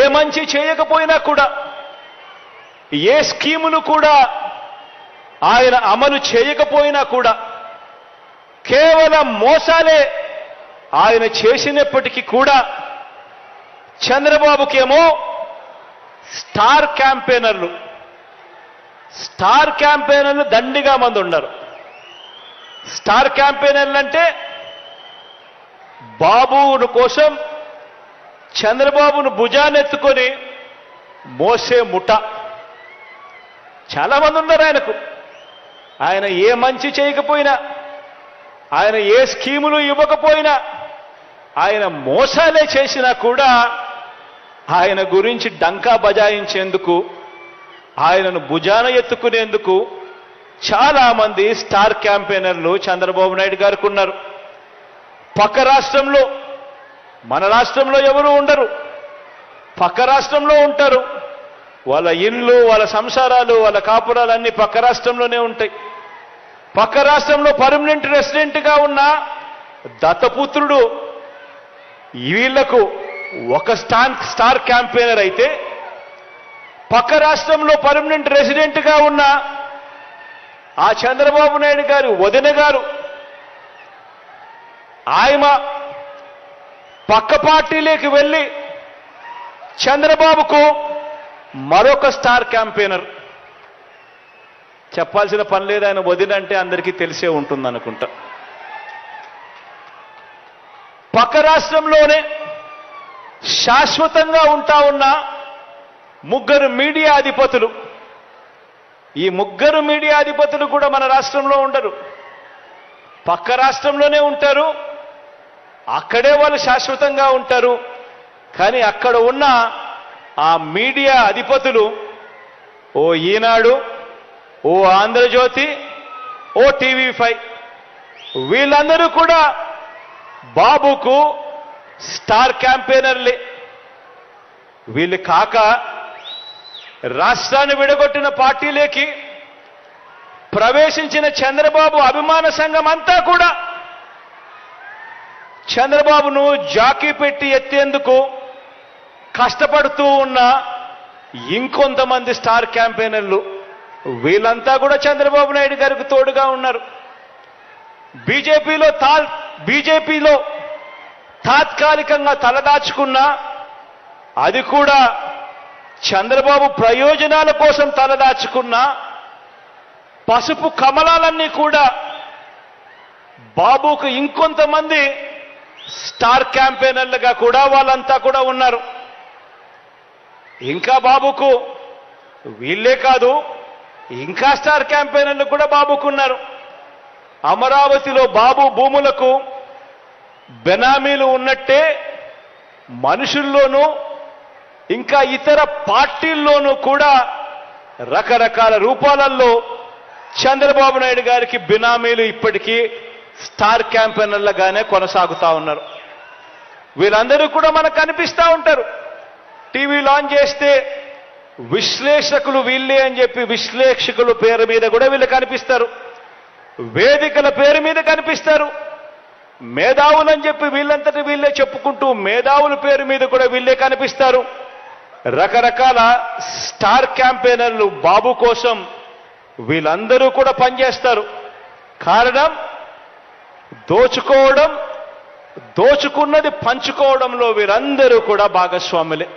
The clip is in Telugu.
ఏ మంచి చేయకపోయినా కూడా, ఏ స్కీములు కూడా ఆయన అమలు చేయకపోయినా కూడా కేవలం మోసాలే ఆయన చేసినప్పటికీ కూడా చంద్రబాబుకేమో స్టార్ క్యాంపెయినర్లు దండిగా మంది ఉన్నారు. స్టార్ క్యాంపెయినర్లు అంటే బాబును కోసం చంద్రబాబును భుజానెత్తుకొని మోసే ముఠ చాలా మంది ఉన్నారు ఆయనకు. ఆయన ఏ మంచి చేయకపోయినా, ఆయన ఏ స్కీములు ఇవ్వకపోయినా, ఆయన మోసాలే చేసినా కూడా ఆయన గురించి డంకా బజాయించేందుకు, ఆయనను భుజాన ఎత్తుకునేందుకు చాలా మంది స్టార్ క్యాంపెయినర్లు చంద్రబాబు నాయుడు గారికి ఉన్నారు. పక్క రాష్ట్రంలో, మన రాష్ట్రంలో ఎవరు ఉండరు, పక్క రాష్ట్రంలో ఉంటారు. వాళ్ళ ఇళ్ళు, వాళ్ళ సంసారాలు, వాళ్ళ కాపురాలన్నీ పక్క రాష్ట్రంలోనే ఉంటాయి. పక్క రాష్ట్రంలో పర్మనెంట్ రెసిడెంట్గా ఉన్న దత్తపుత్రుడు వీళ్లకు ఒక స్టార్ క్యాంపెయినర్ అయితే, పక్క రాష్ట్రంలో పర్మనెంట్ రెసిడెంట్గా ఉన్న ఆ చంద్రబాబు నాయుడు గారి వదిన గారు, ఆయన పక్క పార్టీలోకి వెళ్ళి చంద్రబాబుకు మరొక స్టార్ క్యాంపెయినర్. చెప్పాల్సిన పని లేదు, ఆయన వదిన అంటే అందరికీ తెలిసే ఉంటుంది అనుకుంటా. పక్క రాష్ట్రంలోనే శాశ్వతంగా ఉంటా ఉన్న ముగ్గురు మీడియా అధిపతులు, ఈ ముగ్గురు మీడియా అధిపతులు కూడా మన రాష్ట్రంలో ఉండరు, పక్క రాష్ట్రంలోనే ఉంటారు. అక్కడే వాళ్ళు శాశ్వతంగా ఉంటారు. కానీ అక్కడ ఉన్న ఆ మీడియా అధిపతులు, ఓ ఈనాడు, ఓ ఆంధ్రజ్యోతి, ఓ టీవీ5, వీళ్ళందరూ కూడా బాబుకు స్టార్ క్యాంపెయినర్లే. వీళ్ళు కాక రాష్ట్రాన్ని విడగొట్టిన పార్టీలోకి ప్రవేశించిన చంద్రబాబు అభిమాన సంఘం అంతా కూడా చంద్రబాబును జాకీ పెట్టి ఎత్తేందుకు కష్టపడుతూ ఉన్న ఇంకొంతమంది స్టార్ క్యాంపెయినర్లు, వీళ్ళంతా కూడా చంద్రబాబు నాయుడు గారికి తోడుగా ఉన్నారు. బీజేపీలో తాత్కాలికంగా తలదాచుకున్న, అది కూడా చంద్రబాబు ప్రయోజనాల కోసం తలదాచుకున్న పసుపు కమలాలన్నీ కూడా బాబుకు ఇంకొంతమంది స్టార్ క్యాంపెయినర్లుగా కూడా వాళ్ళంతా కూడా ఉన్నారు. ఇంకా బాబుకు వీళ్ళే కాదు, ఇంకా స్టార్ క్యాంపెయినర్లు కూడా బాబుకున్నారు. అమరావతిలో బాబు భూములకు బెనామీలు ఉన్నట్టే మనుషుల్లోనూ ఇంకా ఇతర పార్టీల్లోనూ కూడా రకరకాల రూపాలలో చంద్రబాబు నాయుడు గారికి బినామీలు ఇప్పటికీ స్టార్ క్యాంపెయినర్లుగానే కొనసాగుతా ఉన్నారు. వీళ్ళందరూ కూడా మనకు కనిపిస్తూ ఉంటారు. టీవీ లాంచ్ చేస్తే విశ్లేషకులు వీళ్ళే అని చెప్పి విశ్లేషకుల పేరు మీద కూడా వీళ్ళు కనిపిస్తారు, వేదికల పేరు మీద కనిపిస్తారు. మేధావులని చెప్పి వీళ్ళంతటి వీళ్ళే చెప్పుకుంటూ మేధావుల పేరు మీద కూడా వీళ్ళే కనిపిస్తారు. రకరకాల స్టార్ క్యాంపెయినర్లు బాబు కోసం వీళ్ళందరూ కూడా పనిచేస్తారు. కారణం దోచుకోవడం, దోచుకున్నది పంచుకోవడంలో వీరందరూ కూడా భాగస్వాములే.